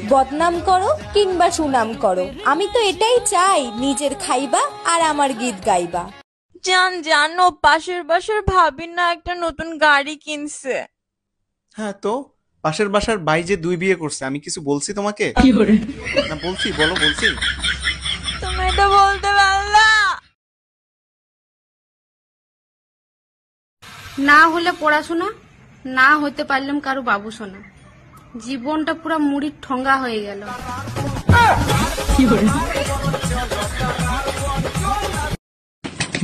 বদনাম করো কিংবা সুনাম করো, আমি তো এটাই চাই, নিজের খাইবা আর আমার গীত গাইবা। জানো পাশের বাসার ভাবি না একটা নতুন গাড়ি কিনছে। হ্যাঁ তো পাশের বাসার ভাই যে 2 বিয়ে করছে, আমি কিছু বলছি তোমাকে? না বলছি, বলো বলছি। তুমি এটা বলতে পারলা না হলে পড়াশোনা, না হতে পারলাম কারো বাবু সোনা, জীবনটা পুরো মুড়ির ঠঙ্গা হয়ে গেল।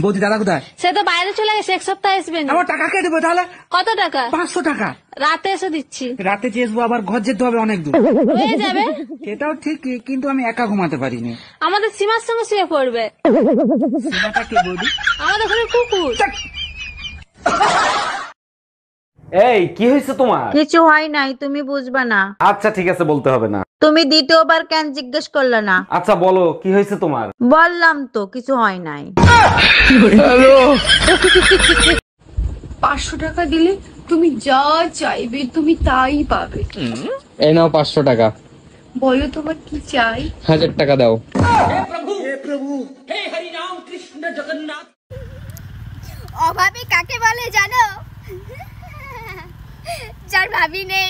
বৌদি দাদা কোথায়? সে তো বাইরে চলে গেছে, এক সপ্তাহ আসবে না। আমার টাকা কে দেবো তাহলে? কত টাকা? 500 টাকা। রাতে এসে দিচ্ছি। রাতে চেয়েছবো, আবার ঘর যেতে হবে অনেক দূর। হয়ে যাবে। সেটাও ঠিক, কিন্তু আমি একা ঘুমাতে পারিনি। আমাদের সীমার সঙ্গে শুয়ে পড়বে। সীমাটা কে বৌদি? আমাদের ঘরের কুকুর। এই কি হয়েছে তোমার? কিছু হয় নাই, তুমি বুঝবা না। আচ্ছা ঠিক আছে, বলতে হবে না। তুমি দ্বিতীয়বার কেন জিজ্ঞেস করলে না? আচ্ছা বলো কি হয়েছে তোমার? বললাম তো কিছু হয় নাই। 500 টাকা দিলে তুমি যা চাইবে তুমি তাই পাবে। এই নাও 500 টাকা। বলো তোমার কি চাই? 1000 টাকা দাও। অভাবী কাকে বলে জানো? যার ভাবি নেই।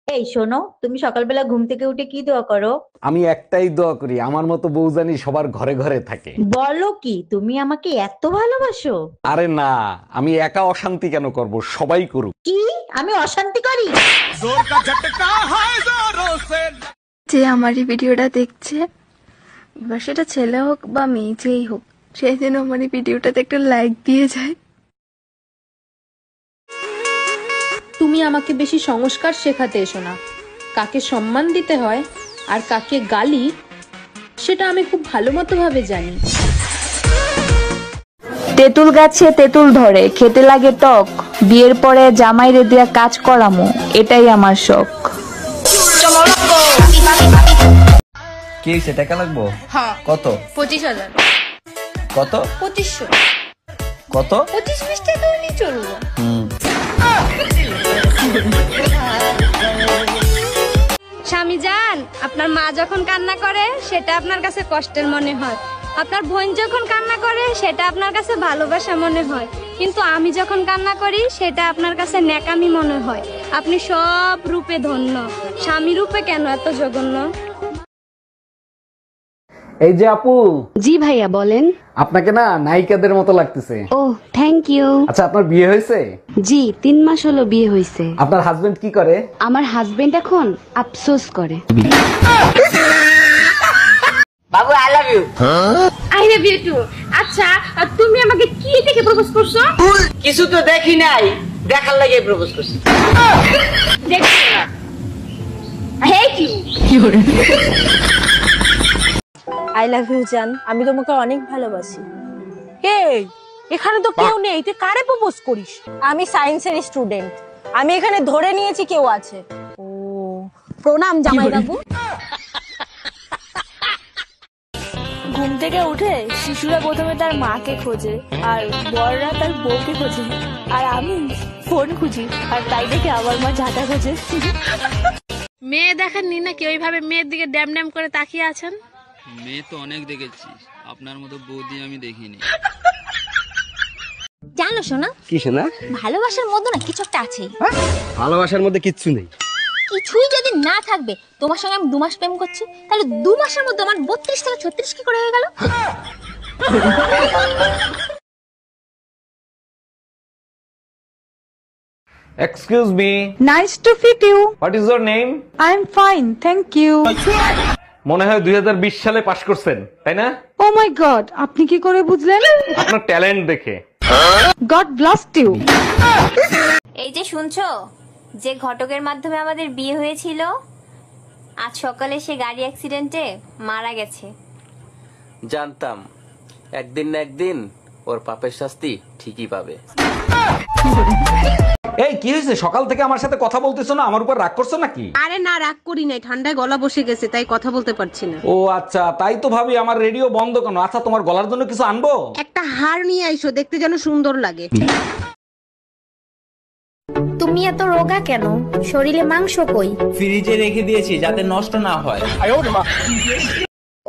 এই শোনো, তুমি সকালবেলা ঘুম থেকে উঠে কি দোয়া করো? আমি একটাই দোয়া করি, আমার মতো বউ জানি সবার ঘরে ঘরে থাকে। বলো কি, তুমি আমাকে এত ভালোবাসো? আরে না, আমি একা অশান্তি কেন করব, সবাই করুক। কি আমি অশান্তি করি? যে আমার এই ভিডিওটা দেখছে, বা সেটা ছেলে হোক বা মেয়ে যেই হোক, সে যেন আমার এই ভিডিওটাতে একটা লাইক দিয়ে যায়। তুমি আমাকে বেশি সংস্কার শেখাতে এসো না। কাকে সম্মান দিতে হয় আর কাকে গালি, সেটা আমি খুব ভালো মতো ভাবে জানি। তেঁতুল গাছে তেঁতুল ধরে, খেতে লাগে টক, বিয়ের পরে জামাইরে দিয়া কাজ করামু, এটাই আমার শখ। কি হইছে, টাকা লাগবো? হ্যাঁ। কত? 25,000। কত? 2500। কত? 25 টাকা নিয়ে চলবো। স্বামী যান, আপনার মা যখন কান্না করে সেটা আপনার কাছে কষ্টের মনে হয়, আপনার বোন যখন কান্না করে সেটা আপনার কাছে ভালোবাসা মনে হয়, কিন্তু আমি যখন কান্না করি সেটা আপনার কাছে ন্যাকামি মনে হয়। আপনি সব রূপে ধন্য, স্বামী রূপে কেন এত জঘন্য? এই যে আপু। জি ভাইয়া বলেন। আপনাকে না নায়িকাদের মতো লাগতেছে। ও থ্যাংক ইউ। আচ্ছা আপনার বিয়ে হয়েছে? জি 3 মাস হলো বিয়ে হয়েছে। আপনার হাজবেন্ড কি করে? আমার হাজবেন্ড এখন আফসোস করে। বাবু I love you. I love you too. আচ্ছা তুমি আমাকে কি দেখে প্রপোজ করছো? কিছু তো দেখি নাই, দেখার লাগে প্রপোজ করছি। দেখছি না। I hate you. I love you জান, আমি তোমাকে অনেক ভালোবাসি। এই এখানে তো কেউ নেই, তুই কারে প্রপোজ করিস? আমি সায়েন্সের স্টুডেন্ট, আমি এখানে ধরে নিয়েছি কেউ আছে। ও প্রণাম জামাই বাবু। ঘুম থেকে উঠে শিশুরা প্রথমে তার মাকে খোঁজে, আর বড়রা তার বউকে খোঁজে, আর আমি ফোন খুঁজি, আর তাই দেখে আমার মা ঝাঁটা খোঁজে। মেয়ে দেখেননি নাকি ওইভাবে মেয়ের দিকে ড্যাম ড্যাম করে তাকিয়ে আছেন? মেয়ে তো অনেক দেখেছি, আপনার মতো বৌদি আমি দেখিনি। জানো শোনা? কি শোনা? ভালোবাসার মধ্যে না কিছু একটা আছে। ভালোবাসার মধ্যে কিচ্ছু নেই। কিছুই যদি না থাকবে, তোমার সঙ্গে আমি 2 মাস প্রেম করছি, তাহলে 2 মাসের মধ্যে আমার 32 থেকে 36 কি করে হয়ে গেল? Excuse me. Nice to fit you. What is your name? I am fine, thank you. মনে হয় 2020 সালে পাশ করছেন, তাই না? ও মাই গড, আপনি কি করে বুঝলেন? আপনার ট্যালেন্ট দেখে। God bless you. এই যে শুনছো, যে ঘটকের মাধ্যমে আমাদের বিয়ে হয়েছিল, আজ সকালে সে গাড়ি অ্যাক্সিডেন্টে মারা গেছে। জানতাম একদিন না একদিন ওর পাপের শাস্তি ঠিকই পাবে। এই কি হয়েছে, সকাল থেকে আমার সাথে কথা বলতেছো না, আমার উপর রাগ করছো নাকি? আরে না, রাগ করি নাই, ঠান্ডায় গলা বসে গেছে তাই কথা বলতে পারছি না। ও আচ্ছা, তাই তো ভাবি আমার রেডিও বন্ধ কেন। আচ্ছা তোমার গলার জন্য কিছু আনবো? একটা হার নিয়ে আইসো, দেখতে যেন সুন্দর লাগে। তুমি তুমি এত রোগা কেন? শরীরে মাংস কই? ফ্রিজে রেখে দিয়েছি যাতে নষ্ট না হয়।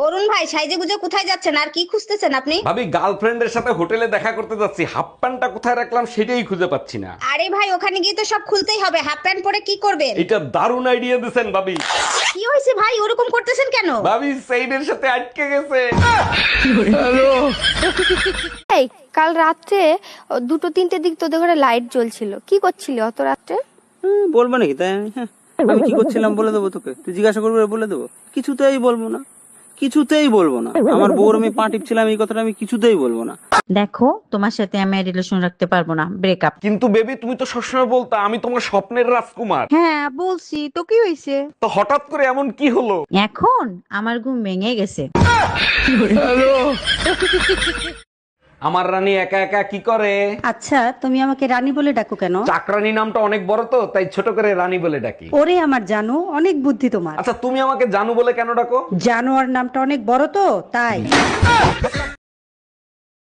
অরুণ ভাই, সাইজে গুজে কোথায় যাচ্ছেন আর কি খুঁজতেছেন আপনি? ভাবি, গার্লফ্রেন্ডের সাথে হোটেলে দেখা করতে যাচ্ছি, হাফ প্যান্টটা কোথায় রাখলাম সেটাই খুঁজে পাচ্ছি না। আরে ভাই, ওখানে গিয়ে তো সব খুলতেই হবে, হাফ প্যান্ট পরে কি করবেন? এটা দারুণ আইডিয়া দিছেন ভাবি। কি হয়েছে ভাই, ওরকম করতেছেন কেন? ভাবি সেইডের সাথে আটকে গেছে। এই কাল রাত্রে 2-3টের দিক তোদের ঘরে লাইট জ্বলছিল, কি করছিলি অত রাত্রে? বলবো নাকি তাই? আমি কি করছিলাম বলে দেবো তোকে? তুই জিজ্ঞাসা করবি বলে দেবো? কিছুতেই বলবো না, কিছুতেই বলবো না। আমার বউর আমি পা টিপছিলাম, এই কথাটা আমি কিছুতেই বলবো না। দেখো, তোমার সাথে আমি রিলেশন রাখতে পারবো না, ব্রেকআপ। কিন্তু বেবি, তুমি তো সবসময় বলতা আমি তোমার স্বপ্নের রাজকুমার। হ্যাঁ বলছি তো, কি হয়েছে? তো হঠাৎ করে এমন কি হলো? এখন আমার ঘুম ভেঙে গেছে। আমার রানী একা একা কি করে? আচ্ছা, তুমি আমাকে রানী বলে ডাকো কেন? চাকরানী নামটা অনেক বড় তো, তাই ছোট করে রানী বলে ডাকি। ওরে আমার জানো, অনেক বুদ্ধি তোমার। আচ্ছা, তুমি আমাকে জানু বলে কেন ডাকো? জানোয়ার নামটা অনেক বড় তো, তাই।